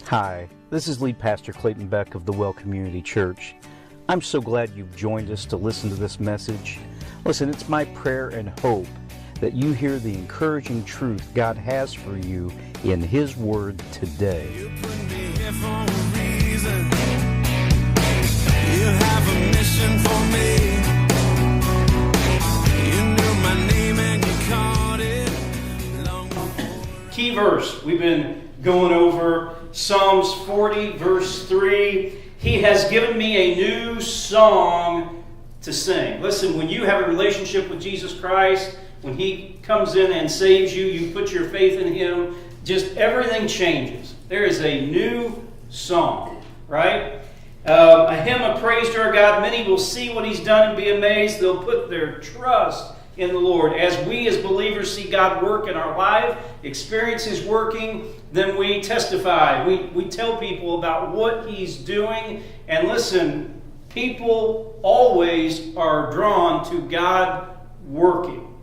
Hi, this is Lead Pastor Clayton Beck of the Well Community Church. I'm so glad you've joined us to listen to this message. Listen, it's my prayer and hope that you hear the encouraging truth God has for you in His Word today. You put me here for a reason. You have a mission for me. You knew my name and you called it long before. Key verse. We've been going over Psalms 40, verse 3. He has given me a new song to sing. Listen, when you have a relationship with Jesus Christ, when He comes in and saves you, you put your faith in Him, just everything changes. There is a new song, right? A hymn of praise to our God. Many will see what He's done and be amazed. They'll put their trust in the Lord. As we as believers see God work in our life, experience His working, then we testify. We tell people about what He's doing. And listen, people always are drawn to God working,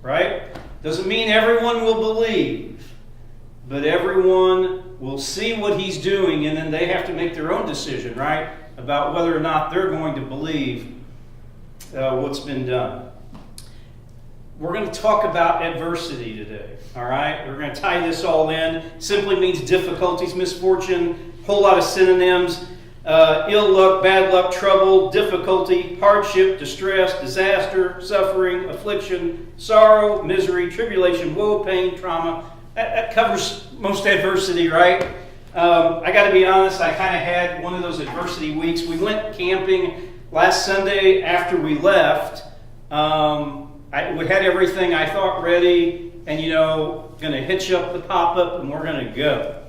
right? Doesn't mean everyone will believe, but everyone will see what He's doing, and then they have to make their own decision, right, about whether or not they're going to believe what's been done. We're going to talk about adversity today, all right? We're going to tie this all in. Simply means difficulties, misfortune, whole lot of synonyms. Ill luck, bad luck, trouble, difficulty, hardship, distress, disaster, suffering, affliction, sorrow, misery, tribulation, woe, pain, trauma. That covers most adversity, right? I got to be honest, I kind of had one of those adversity weeks. We went camping last Sunday after we left. We had everything I thought ready, and going to hitch up the pop-up, and we're going to go.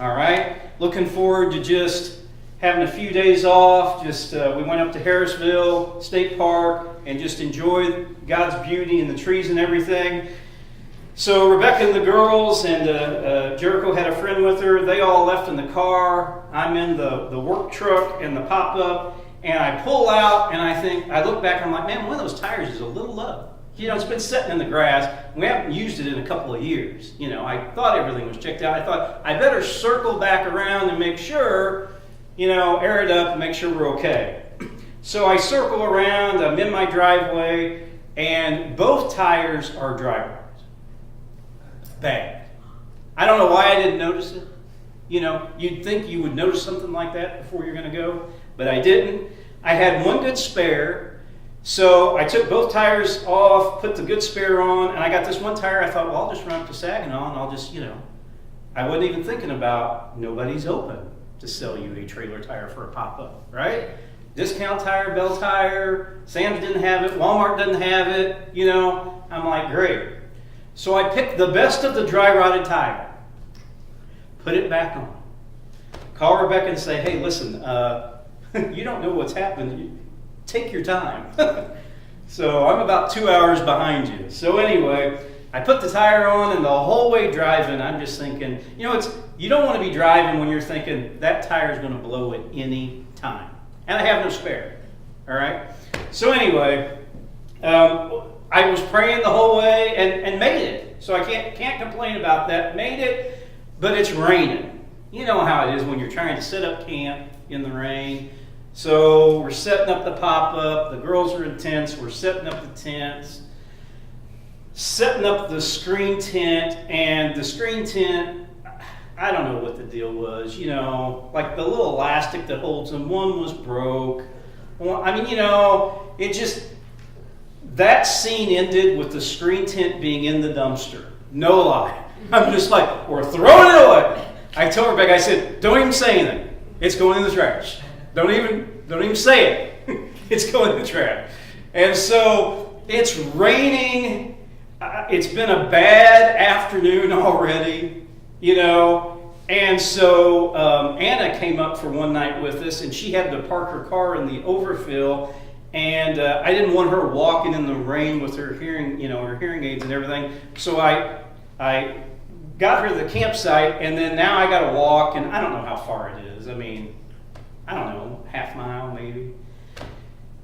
All right? Looking forward to just having a few days off. We went up to Harrisville State Park and just enjoyed God's beauty and the trees and everything. So Rebecca and the girls and Jericho had a friend with her. They all left in the car. I'm in the work truck and the pop-up, and I pull out, and I look back, and I'm like, man, one of those tires is a little low. It's been sitting in the grass. We haven't used it in a couple of years. I thought everything was checked out. I thought I better circle back around and make sure, air it up and make sure we're okay. So I circle around. I'm in my driveway, and both tires are dry rot. Bad. I don't know why I didn't notice it. You'd think you would notice something like that before you're going to go, but I didn't. I had one good spare. So I took both tires off, put the good spare on, and I got this one tire. I thought, well, I'll just run up to Saginaw, and I'll just, I wasn't even thinking about nobody's open to sell you a trailer tire for a pop-up, right? Discount tire, Bell Tire, Sam's didn't have it, Walmart doesn't have it, I'm like, great. So I picked the best of the dry rotted tire, put it back on, call Rebecca and say, hey, listen, you don't know what's happened. Take your time. So I'm about 2 hours behind you. So anyway, I put the tire on, and the whole way driving, I'm just thinking, you don't want to be driving when you're thinking that tire is going to blow at any time. And I have no spare. All right? So anyway, I was praying the whole way and made it. So I can't complain about that. Made it, but it's raining. You know how it is when you're trying to set up camp in the rain. So we're setting up the pop-up. The girls are in tents. We're setting up the tents. Setting up the screen tent. And the screen tent, I don't know what the deal was. Like the little elastic that holds them. One was broke. It just... That scene ended with the screen tent being in the dumpster. No lie. I'm just like, we're throwing it away. I told Rebecca, I said, don't even say anything. It's going in the trash. Don't even say it. It's going in the trash. And so it's raining. It's been a bad afternoon already, And so Anna came up for one night with us, and she had to park her car in the overfill. And I didn't want her walking in the rain with her hearing aids and everything. So I got her to the campsite, and then now I got to walk, and I don't know how far it is. I don't know, half mile maybe.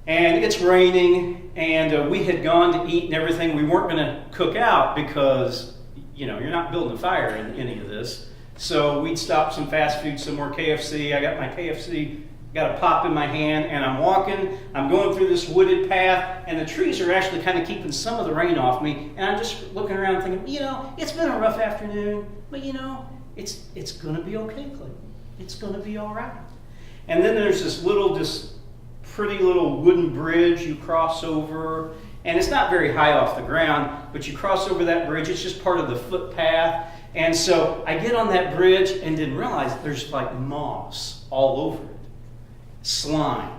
And it's raining, and we had gone to eat and everything. We weren't going to cook out because, you're not building a fire in any of this. So we'd stop some fast food somewhere, KFC. I got my KFC, got a pop in my hand, and I'm walking. I'm going through this wooded path, and the trees are actually kind of keeping some of the rain off me. And I'm just looking around thinking, it's been a rough afternoon, but it's going to be okay, Clayton. It's going to be all right. And then there's this pretty little wooden bridge you cross over, and it's not very high off the ground, but you cross over that bridge. It's just part of the footpath. And so I get on that bridge and didn't realize there's like moss all over it, slime.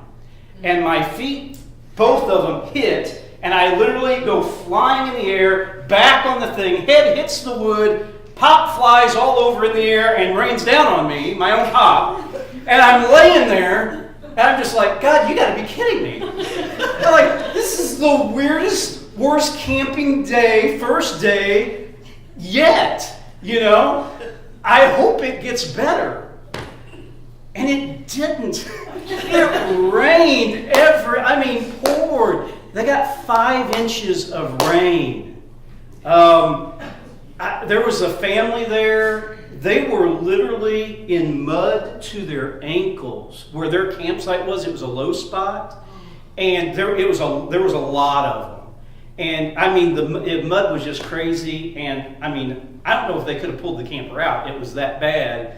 And my feet, both of them, hit, and I literally go flying in the air, back on the thing, head hits the wood, pop flies all over in the air and rains down on me, my own pop. And I'm laying there, and I'm just like, God, you got to be kidding me. I'm like, this is the weirdest, worst camping day, first day yet. I hope it gets better. And it didn't. It rained poured. They got 5 inches of rain. There was a family there. They were literally in mud to their ankles. Where their campsite was, it was a low spot. And there was a lot of them. And the mud was just crazy. And I don't know if they could have pulled the camper out. It was that bad.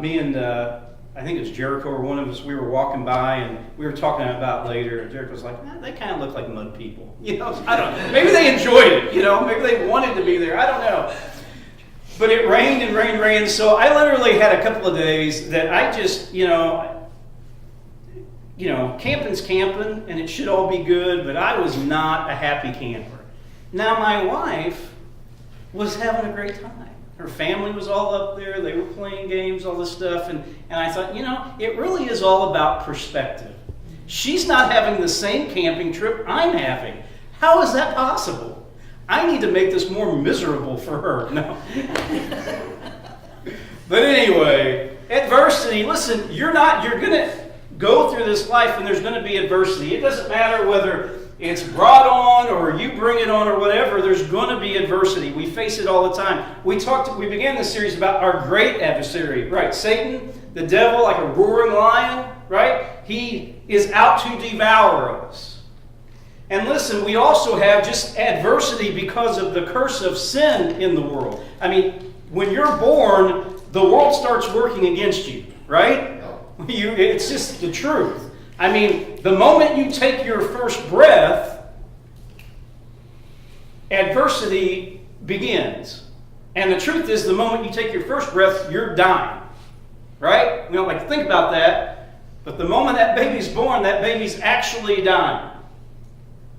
Me and I think it was Jericho or one of us, we were walking by and we were talking about it later. And Jericho was like, they kind of look like mud people. I don't know. Maybe they enjoyed it. Maybe they wanted to be there. I don't know. But it rained and rained and rained. So I literally had a couple of days that I just, camping's camping and it should all be good, but I was not a happy camper. Now my wife was having a great time. Her family was all up there. They were playing games, all this stuff. And I thought, it really is all about perspective. She's not having the same camping trip I'm having. How is that possible? I need to make this more miserable for her. No. But anyway, adversity. Listen, you're going to go through this life and there's going to be adversity. It doesn't matter whether it's brought on or you bring it on or whatever, there's going to be adversity. We face it all the time. We began this series about our great adversary, right? Satan, the devil, like a roaring lion, right? He is out to devour us. And listen, we also have just adversity because of the curse of sin in the world. When you're born, the world starts working against you, right? It's just the truth. The moment you take your first breath, adversity begins. And the truth is, the moment you take your first breath, you're dying. Right? We don't like to think about that. But the moment that baby's born, that baby's actually dying.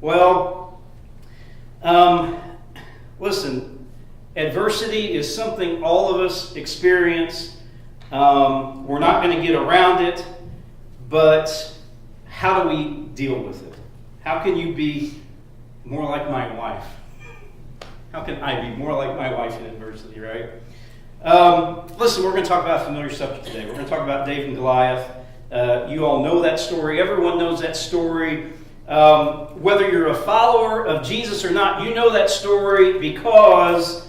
Well, listen, adversity is something all of us experience. We're not going to get around it, but how do we deal with it? How can you be more like my wife? How can I be more like my wife in adversity, right? Listen, we're going to talk about a familiar subject today. We're going to talk about David and Goliath. You all know that story. Everyone knows that story. Whether you're a follower of Jesus or not, you know that story because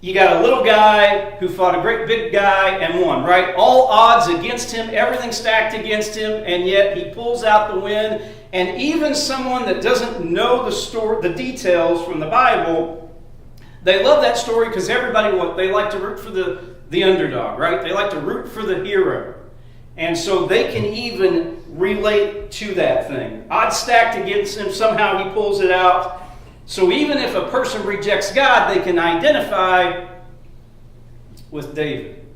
you got a little guy who fought a great big guy and won, right? All odds against him, everything stacked against him, and yet he pulls out the win. And even someone that doesn't know the story, the details from the Bible, they love that story because everybody, they like to root for the underdog, right? They like to root for the hero. And so they can even relate to that thing. Odds stacked against him, somehow he pulls it out. So even if a person rejects God, they can identify with David.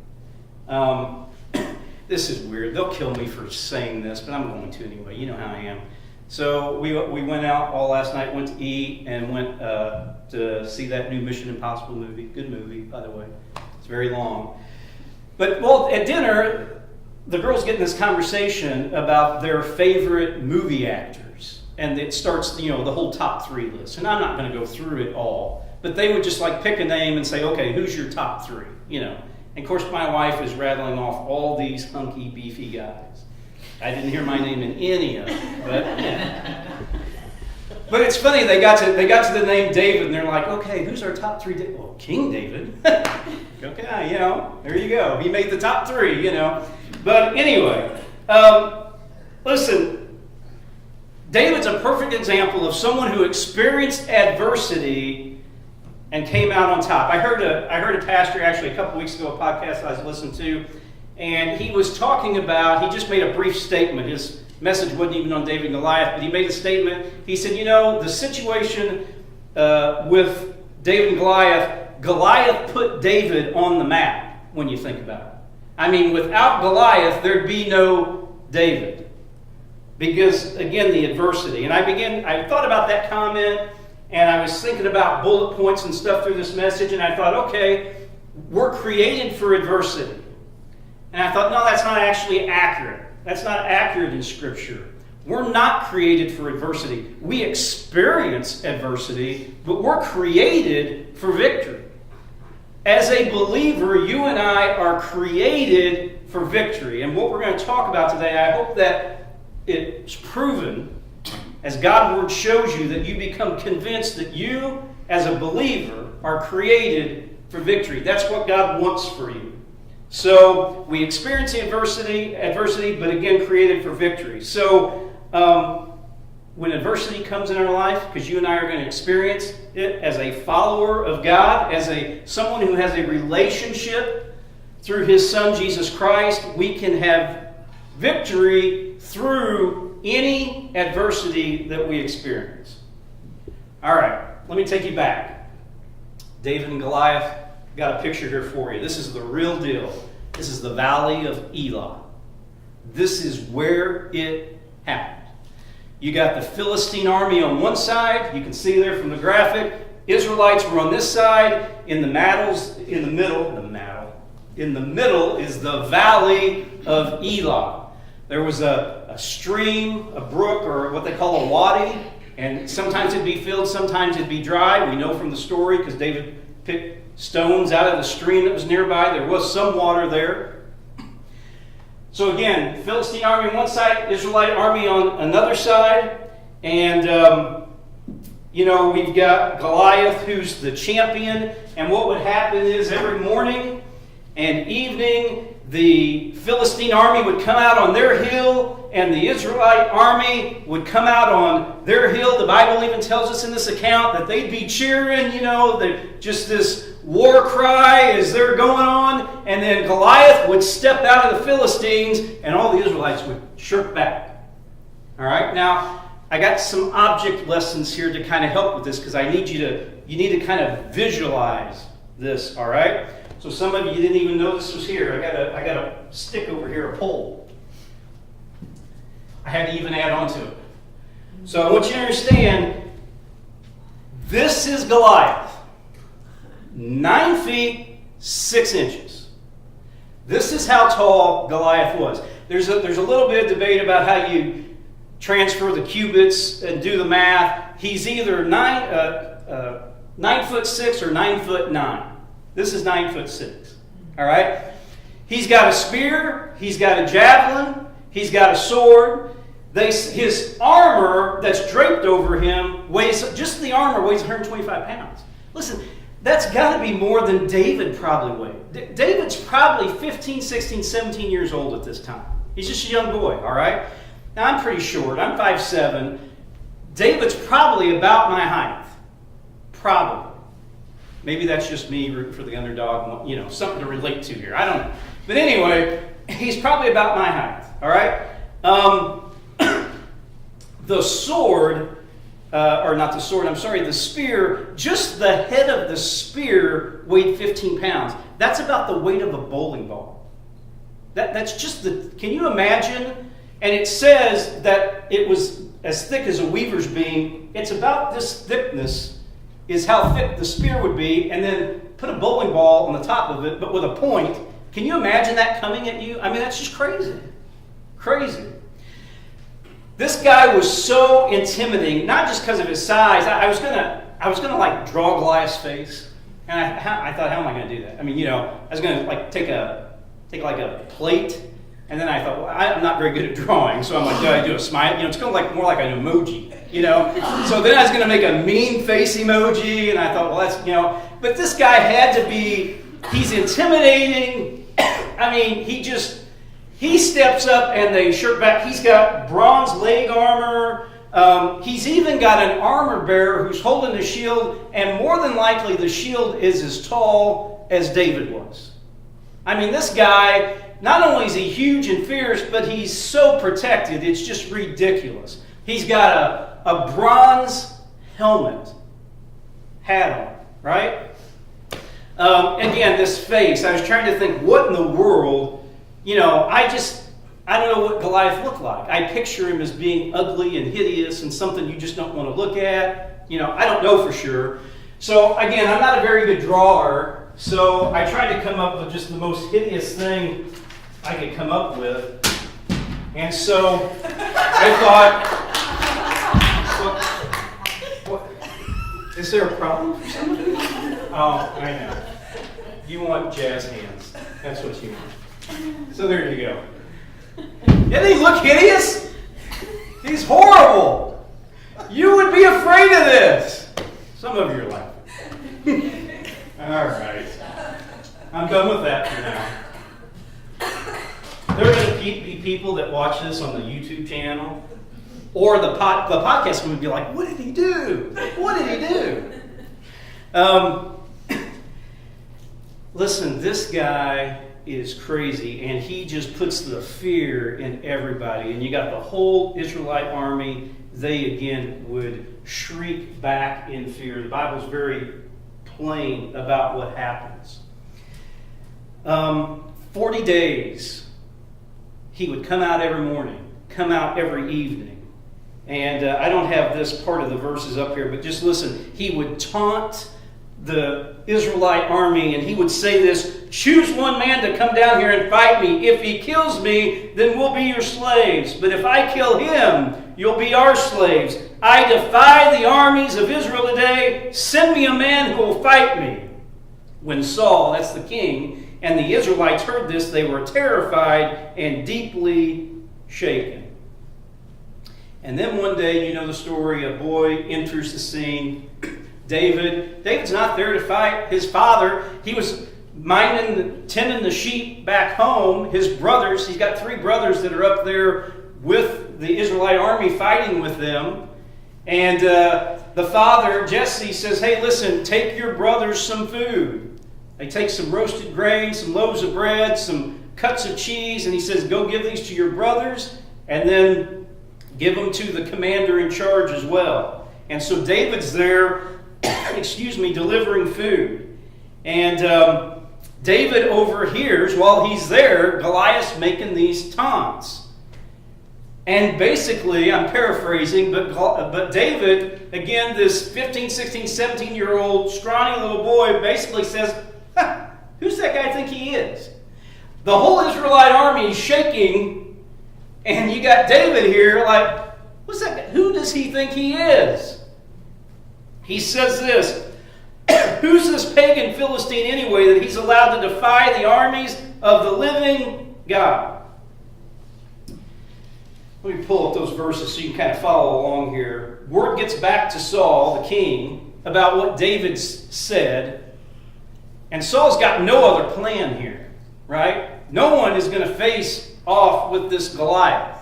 This is weird. They'll kill me for saying this, but I'm going to anyway. You know how I am. So we went out all last night, went to eat, and went to see that new Mission Impossible movie. Good movie, by the way. It's very long. But, at dinner, the girls get in this conversation about their favorite movie actors. And it starts, the whole top 3 list. And I'm not going to go through it all. But they would just pick a name and say, okay, who's your top 3? And of course my wife is rattling off all these hunky, beefy guys. I didn't hear my name in any of them. But it's funny, they got to the name David and they're like, okay, who's our top 3? Well, King David. Okay, There you go. He made the top 3, But anyway, listen, David's a perfect example of someone who experienced adversity and came out on top. I heard a pastor actually a couple weeks ago, a podcast I was listening to, and he was talking about, he just made a brief statement. His message wasn't even on David and Goliath, but he made a statement. He said, the situation with David and Goliath put David on the map when you think about it. I mean, without Goliath, there'd be no David. Because, again, the adversity. And I thought about that comment, and I was thinking about bullet points and stuff through this message, and I thought, okay, we're created for adversity. And I thought, no, that's not actually accurate. That's not accurate in Scripture. We're not created for adversity. We experience adversity, but we're created for victory. As a believer, you and I are created for victory. And what we're going to talk about today, I hope that it's proven, as God's Word shows you, that you become convinced that you, as a believer, are created for victory. That's what God wants for you. So we experience adversity, but again, created for victory. So when adversity comes in our life, because you and I are going to experience it as a follower of God, as someone who has a relationship through His Son, Jesus Christ, we can have victory through any adversity that we experience. All right, let me take you back. David and Goliath, got a picture here for you. This is the real deal. This is the Valley of Elah. This is where it happened. You got the Philistine army on one side. You can see there from the graphic. Israelites were on this side. In the middle is the Valley of Elah. There was a stream, a brook, or what they call a wadi, and sometimes it'd be filled, sometimes it'd be dry. We know from the story because David picked stones out of the stream that was nearby. There was some water there. So again, Philistine army on one side, Israelite army on another side. And, we've got Goliath, who's the champion. And what would happen is every morning and evening, the Philistine army would come out on their hill, and the Israelite army would come out on their hill. The Bible even tells us in this account that they'd be cheering, just this war cry as they're going on, and then Goliath would step out of the Philistines, and all the Israelites would shirk back. All right, now I got some object lessons here to kind of help with this, because you need to kind of visualize this. All right. So some of you didn't even know this was here. I got a stick over here, a pole. I had to even add on to it. So I want you to understand, this is Goliath. 9 feet, 6 inches. This is how tall Goliath was. There's a little bit of debate about how you transfer the cubits and do the math. He's either 9 foot 6 or 9 foot 9. This is 9 foot 6. All right? He's got a spear. He's got a javelin. He's got a sword. His armor that's draped over him just the armor weighs 125 pounds. Listen, that's got to be more than David probably weighed. David's probably 15, 16, 17 years old at this time. He's just a young boy, all right? Now, I'm pretty short. I'm 5'7". David's probably about my height. Probably. Maybe that's just me rooting for the underdog, something to relate to here. I don't know. But anyway, he's probably about my height, all right? The sword, the spear, just the head of the spear weighed 15 pounds. That's about the weight of a bowling ball. That's just can you imagine? And it says that it was as thick as a weaver's beam. It's about this thickness is how thick the spear would be, and then put a bowling ball on the top of it, but with a point. Can you imagine that coming at you? I mean, that's just crazy. Crazy. This guy was so intimidating, not just because of his size. I was gonna like draw Goliath's face, and I thought, how am I gonna do that? I mean, I was gonna like take like a plate, and then I thought, well, I'm not very good at drawing, so I'm like, do I do a smile? It's kind of like more like an emoji. So then I was going to make a mean face emoji, and I thought, well, that's, but this guy had to be He's intimidating. I mean, he steps up and they shirk back. He's got bronze leg armor. He's even got an armor bearer who's holding the shield, and more than likely the shield is as tall as David was. I mean, this guy, not only is he huge and fierce, but he's so protected, it's just ridiculous. He's got a bronze helmet, hat on, right? Again, this face, I was trying to think, what in the world, I don't know what Goliath looked like. I picture him as being ugly and hideous and something you just don't want to look at. I don't know for sure. So again, I'm not a very good drawer, so I tried to come up with just the most hideous thing I could come up with. And so I thought, what? Is there a problem for somebody? Oh, I know. You want jazz hands. That's what you want. So there you go. Doesn't he look hideous? He's horrible. You would be afraid of this. Some of you are laughing. All right. I'm done with that for now. There are going to be people that watch this on the YouTube channel, or the podcast would be like, what did he do? What did he do? Listen, this guy is crazy, and he just puts the fear in everybody. And you got the whole Israelite army. They, again, would shriek back in fear. The Bible's very plain about what happens. 40 days, he would come out every morning, come out every evening. And I don't have this part of the verses up here, but just listen. He would taunt the Israelite army, and he would say this: choose one man to come down here and fight me. If he kills me, then we'll be your slaves. But if I kill him, you'll be our slaves. I defy the armies of Israel today. Send me a man who will fight me. When Saul, that's the king, and the Israelites heard this, they were terrified and deeply shaken. And then one day, you know the story, a boy enters the scene. David's not there to fight his father. He was tending the sheep back home. His brothers, he's got 3 brothers that are up there with the Israelite army fighting with them. And the father, Jesse, says, hey, listen, take your brothers some food. They take some roasted grain, some loaves of bread, some cuts of cheese, and he says, go give these to your brothers, and then give them to the commander in charge as well. And so David's there, delivering food. And David overhears, while he's there, Goliath making these taunts. And basically, I'm paraphrasing, but David, again, this 15, 16, 17-year-old scrawny little boy, basically says, who's that guy think he is? The whole Israelite army is shaking, and you got David here like, what's that guy? Who does he think he is? He says this: who's this pagan Philistine anyway that he's allowed to defy the armies of the living God? Let me pull up those verses so you can kind of follow along here. Word gets back to Saul, the king, about what David said. And Saul's got no other plan here, right? No one is going to face off with this Goliath.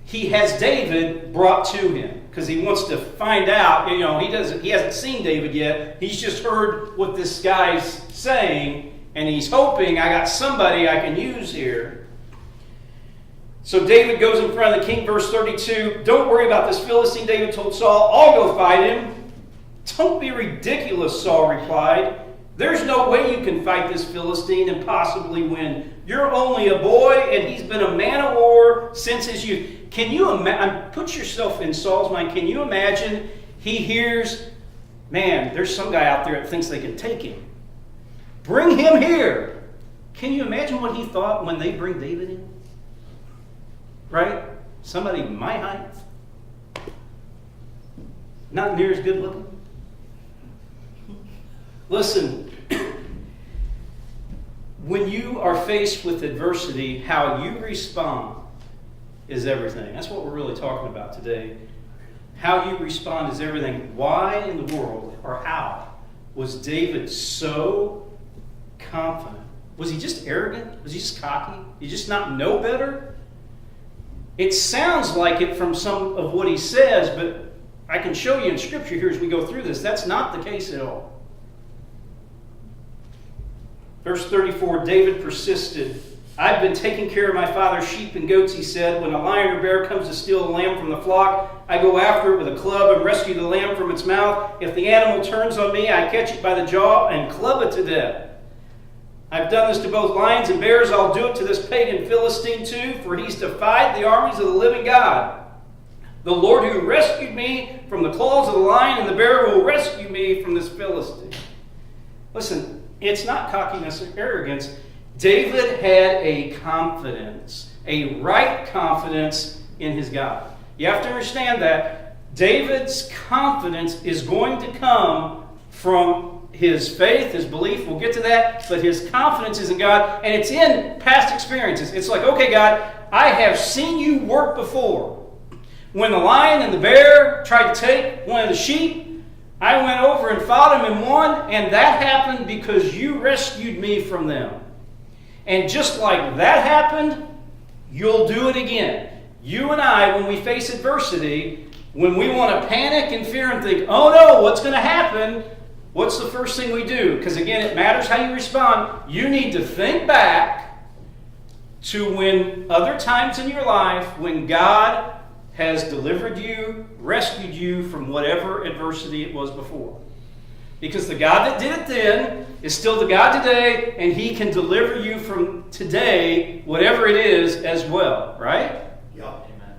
He has David brought to him because he wants to find out. He hasn't seen David yet. He's just heard what this guy's saying, and he's hoping, I got somebody I can use here. So David goes in front of the king, verse 32. Don't worry about this Philistine, David told Saul. I'll go fight him. Don't be ridiculous, Saul replied. There's no way you can fight this Philistine and possibly win. You're only a boy, and he's been a man of war since his youth. Can you put yourself in Saul's mind? Can you imagine he hears, man, there's some guy out there that thinks they can take him. Bring him here. Can you imagine what he thought when they bring David in? Right? Somebody my height. Not near as good looking. Listen, when you are faced with adversity, how you respond is everything. That's what we're really talking about today. How you respond is everything. Why in the world, or how Was David so confident? Was he just arrogant? Was he just cocky? Did he just not know better? It sounds like it from some of what he says, but I can show you in Scripture here as we go through this. That's not the case at all. Verse 34, David persisted. I've been taking care of my father's sheep and goats, he said. When a lion or bear comes to steal a lamb from the flock, I go after it with a club and rescue the lamb from its mouth. If the animal turns on me, I catch it by the jaw and club it to death. I've done this to both lions and bears. I'll do it to this pagan Philistine too, for he's defied the armies of the living God. The Lord who rescued me from the claws of the lion and the bear will rescue me from this Philistine. Listen, it's not cockiness or arrogance. David had a confidence, a right confidence in his God. You have to understand that David's confidence is going to come from his faith, his belief. We'll get to that. But his confidence is in God, and it's in past experiences. It's like, okay, God, I have seen you work before. When the lion and the bear tried to take one of the sheep, I went over and fought him and won, and that happened because you rescued me from them. And just like that happened, you'll do it again. You and I, when we face adversity, when we want to panic and fear and think, oh no, what's going to happen? What's the first thing we do? Because again, it matters how you respond. You need to think back to when other times in your life when God has delivered you, rescued you from whatever adversity it was before. Because the God that did it then is still the God today, and He can deliver you from today, whatever it is, as well. Right? Yeah. Amen.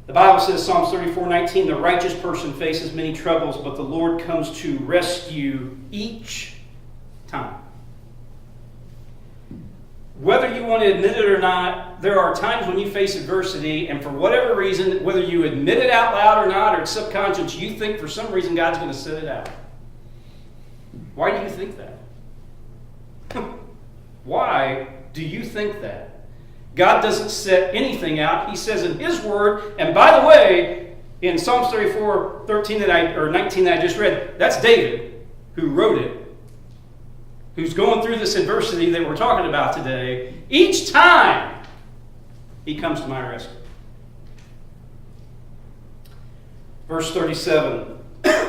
The Bible says, Psalms 34:19, the righteous person faces many troubles, but the Lord comes to rescue each time. Whether you want to admit it or not, there are times when you face adversity, and for whatever reason, whether you admit it out loud or not, or it's subconscious, you think for some reason God's going to sit it out. Why do you think that? Why do you think that? God doesn't set anything out. He says in His Word, and by the way, in Psalms 34:19 19 that I just read, that's David who wrote it, who's going through this adversity that we're talking about today. Each time He comes to my rescue. Verse 37,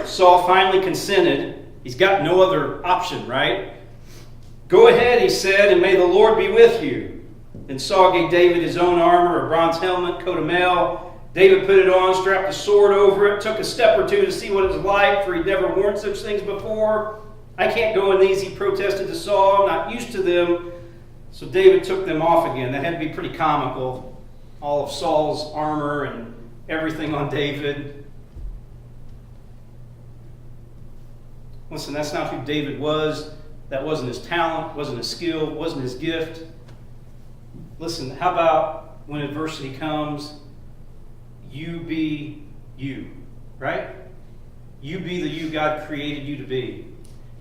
Saul finally consented. He's got no other option, right? Go ahead, he said, and may the Lord be with you. Then Saul gave David his own armor, a bronze helmet, coat of mail. David put it on, strapped a sword over it, took a step or two to see what it was like, for he'd never worn such things before. I can't go in these, he protested to Saul. I'm not used to them. So David took them off again. That had to be pretty comical. All of Saul's armor and everything on David. Listen, that's not who David was. That wasn't his talent, wasn't his skill, wasn't his gift. Listen, how about when adversity comes, you be you, right? You be the you God created you to be.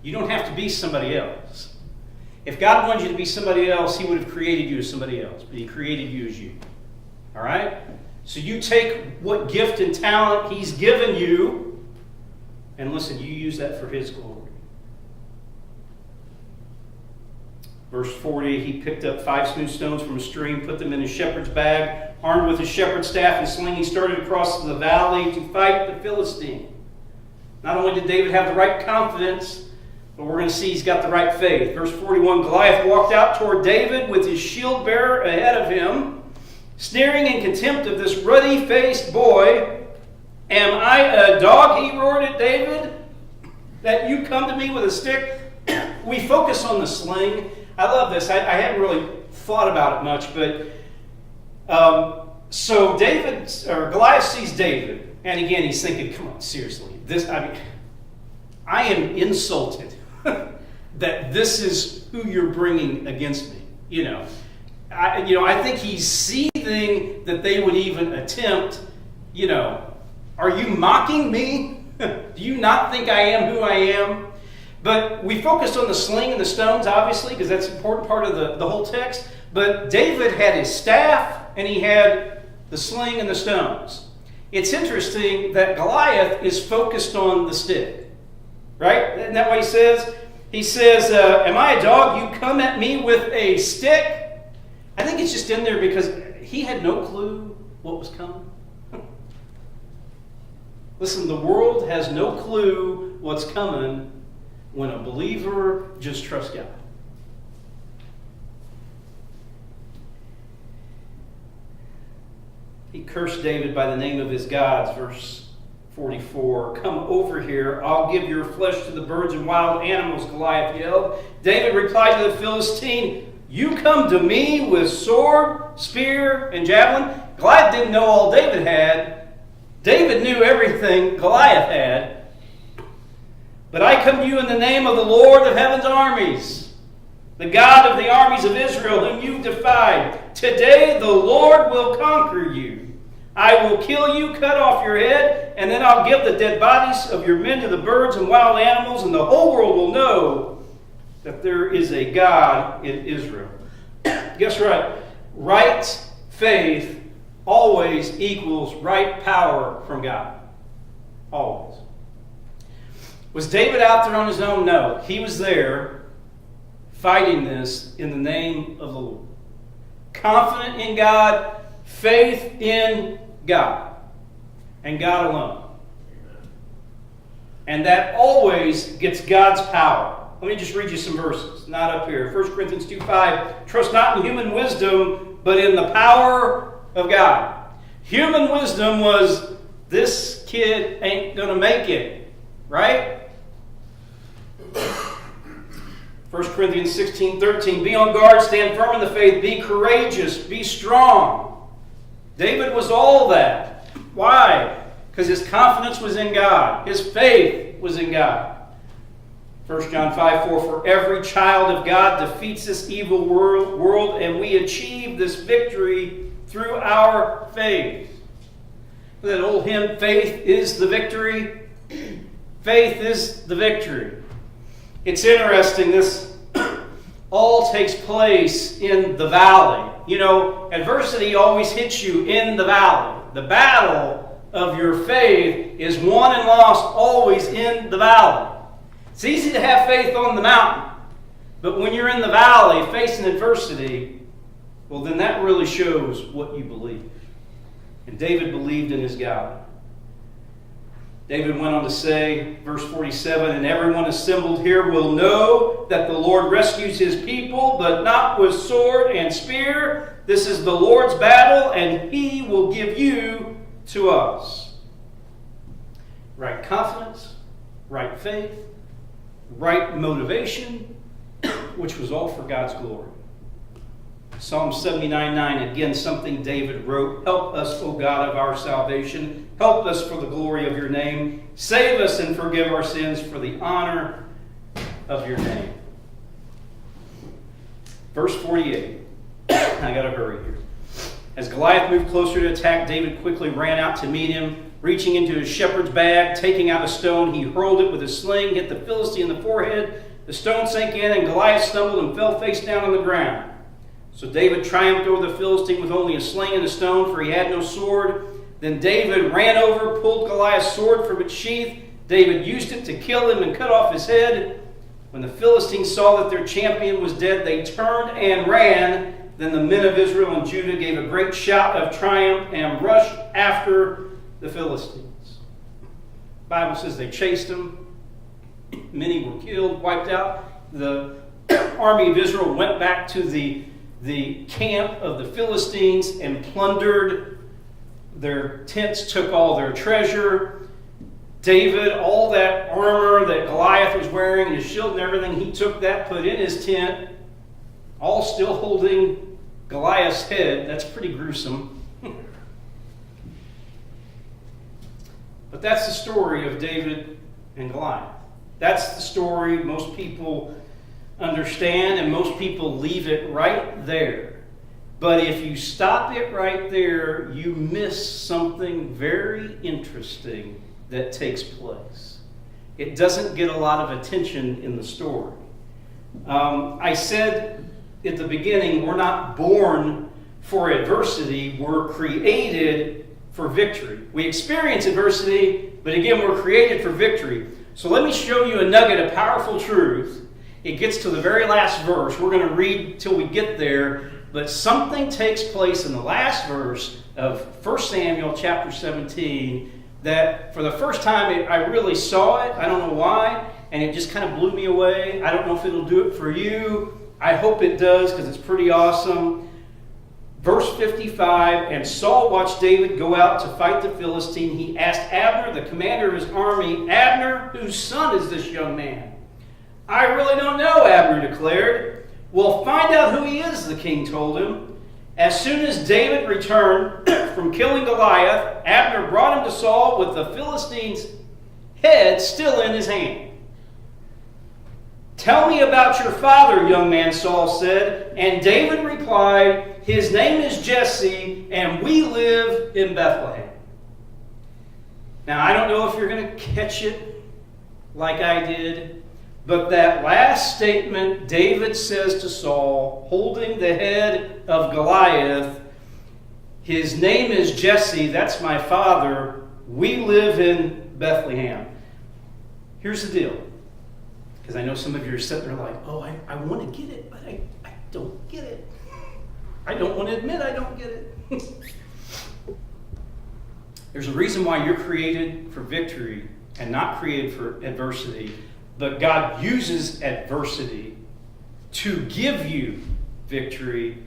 You don't have to be somebody else. If God wanted you to be somebody else, He would have created you as somebody else. But He created you as you. All right? So you take what gift and talent He's given you, and listen, you use that for His glory. Verse 40, he picked up 5 smooth stones from a stream, put them in his shepherd's bag. Armed with his shepherd's staff and sling, he started across the valley to fight the Philistine. Not only did David have the right confidence, but we're going to see he's got the right faith. Verse 41, Goliath walked out toward David with his shield bearer ahead of him, sneering in contempt of this ruddy-faced boy. Am I a dog, he roared at David, that you come to me with a stick? We focus on the sling. I love this. I hadn't really thought about it much, but so Goliath sees David, and again he's thinking, "Come on, seriously, I am insulted that this is who you're bringing against me." I think he's seething that they would even attempt. Are you mocking me? Do you not think I am who I am? But we focused on the sling and the stones, obviously, because that's an important part of the whole text. But David had his staff, and he had the sling and the stones. It's interesting that Goliath is focused on the stick. Right? Isn't that what he says? He says, am I a dog? You come at me with a stick? I think it's just in there because he had no clue what was coming. Listen, the world has no clue what's coming when a believer just trusts God. He cursed David by the name of his gods, verse 44. Come over here, I'll give your flesh to the birds and wild animals, Goliath yelled. David replied to the Philistine, you come to me with sword, spear, and javelin? Goliath didn't know all David had. David knew everything Goliath had. But I come to you in the name of the Lord of heaven's armies, the God of the armies of Israel, whom you've defied. Today the Lord will conquer you. I will kill you, cut off your head, and then I'll give the dead bodies of your men to the birds and wild animals, and the whole world will know that there is a God in Israel. Guess what? Right faith always equals right power from God. Always. Was David out there on his own? No. He was there fighting this in the name of the Lord. Confident in God, faith in God, and God alone. And that always gets God's power. Let me just read you some verses, not up here. 1 Corinthians 2:5, trust not in human wisdom, but in the power of God. Human wisdom was, this kid ain't going to make it, right? 1 Corinthians 16:13, be on guard, stand firm in the faith, be courageous, be strong. David was all that. Why? Because his confidence was in God. His faith was in God. 1 John 5:4, for every child of God defeats this evil world, and we achieve this victory through our faith. That old hymn, faith is the victory. Faith is the victory. It's interesting, this all takes place in the valley. You know, adversity always hits you in the valley. The battle of your faith is won and lost always in the valley. It's easy to have faith on the mountain, but when you're in the valley facing adversity, well, then that really shows what you believe. And David believed in his God. David went on to say, verse 47, and everyone assembled here will know that the Lord rescues his people, but not with sword and spear. This is the Lord's battle, and he will give you to us. Right confidence, right faith, right motivation, which was all for God's glory. Psalm 79:9, again, something David wrote. Help us, O God of our salvation. Help us for the glory of your name. Save us and forgive our sins for the honor of your name. Verse 48. I got to hurry here. As Goliath moved closer to attack, David quickly ran out to meet him. Reaching into his shepherd's bag, taking out a stone, he hurled it with his sling, hit the Philistine in the forehead. The stone sank in, and Goliath stumbled and fell face down on the ground. So David triumphed over the Philistine with only a sling and a stone, for he had no sword. Then David ran over, pulled Goliath's sword from its sheath. David used it to kill him and cut off his head. When the Philistines saw that their champion was dead, they turned and ran. Then the men of Israel and Judah gave a great shout of triumph and rushed after the Philistines. The Bible says they chased them. Many were killed, wiped out. The army of Israel went back to the camp of the Philistines and plundered their tents, took all their treasure. David, all that armor that Goliath was wearing, his shield and everything, he took that, put in his tent, all still holding Goliath's head. That's pretty gruesome. But that's the story of David and Goliath. That's the story most people understand, and most people leave it right there. But if you stop it right there, you miss something very interesting that takes place. It doesn't get a lot of attention in the story. I said at the beginning, we're not born for adversity, we're created for victory. We experience adversity, but again, we're created for victory. So let me show you a nugget of powerful truth. It gets to the very last verse. We're going to read till we get there, but something takes place in the last verse of 1 Samuel chapter 17 that for the first time I really saw it. I don't know why, and it just kind of blew me away. I don't know if it'll do it for you. I hope it does because it's pretty awesome. Verse 55, and Saul watched David go out to fight the Philistine. He asked Abner, the commander of his army, Abner, whose son is this young man? I really don't know, Abner declared. Well, find out who he is, the king told him. As soon as David returned from killing Goliath, Abner brought him to Saul with the Philistine's head still in his hand. Tell me about your father, young man, Saul said. And David replied, his name is Jesse, and we live in Bethlehem. Now, I don't know if you're going to catch it like I did, but that last statement David says to Saul, holding the head of Goliath, his name is Jesse, that's my father, we live in Bethlehem. Here's the deal. Because I know some of you are sitting there like, oh, I want to get it, but I don't get it. I don't want to admit I don't get it. There's a reason why you're created for victory and not created for adversity. But God uses adversity to give you victory.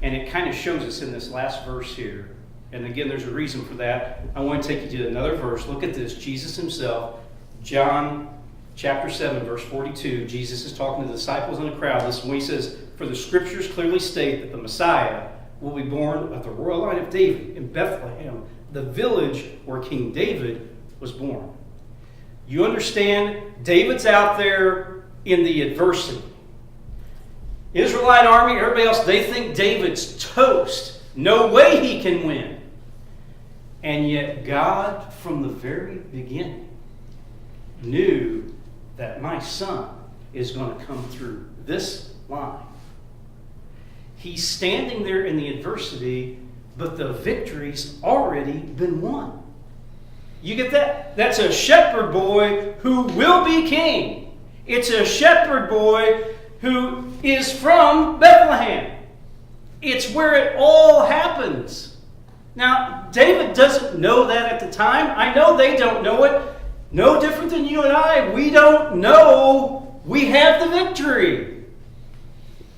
And it kind of shows us in this last verse here. And again, there's a reason for that. I want to take you to another verse. Look at this. Jesus himself, John chapter 7, verse 42, Jesus is talking to the disciples in a crowd. Listen, when he says, for the scriptures clearly state that the Messiah will be born of the royal line of David in Bethlehem, the village where King David was born. You understand, David's out there in the adversity. Israelite army, everybody else, they think David's toast. No way he can win. And yet God, from the very beginning, knew that my son is going to come through this line. He's standing there in the adversity, but the victory's already been won. You get that? That's a shepherd boy who will be king. It's a shepherd boy who is from Bethlehem. It's where it all happens. Now, David doesn't know that at the time. I know they don't know it. No different than you and I. We don't know we have the victory.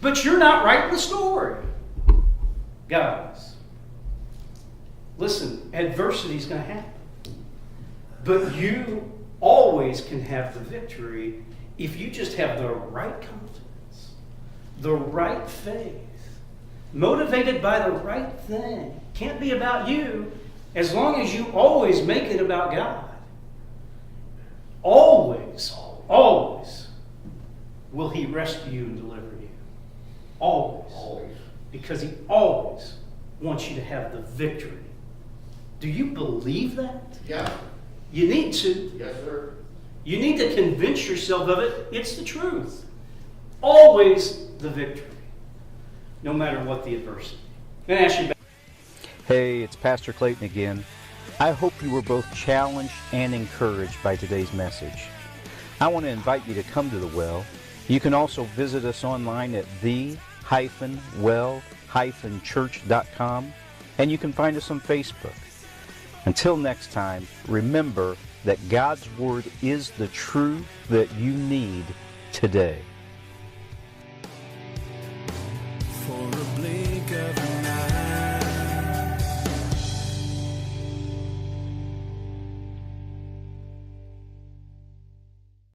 But you're not writing the story. Guys, listen, adversity is going to happen. But you always can have the victory if you just have the right confidence, the right faith, motivated by the right thing. Can't be about you as long as you always make it about God. Always, always will he rescue you and deliver you. Always. Always. Because he always wants you to have the victory. Do you believe that? Yeah. You need to. Yes, sir. You need to convince yourself of it. It's the truth. Always the victory. No matter what the adversity. I'm going to ask you back. Hey, it's Pastor Clayton again. I hope you were both challenged and encouraged by today's message. I want to invite you to come to the Well. You can also visit us online at the-well-church.com, and you can find us on Facebook. Until next time, remember that God's Word is the truth that you need today.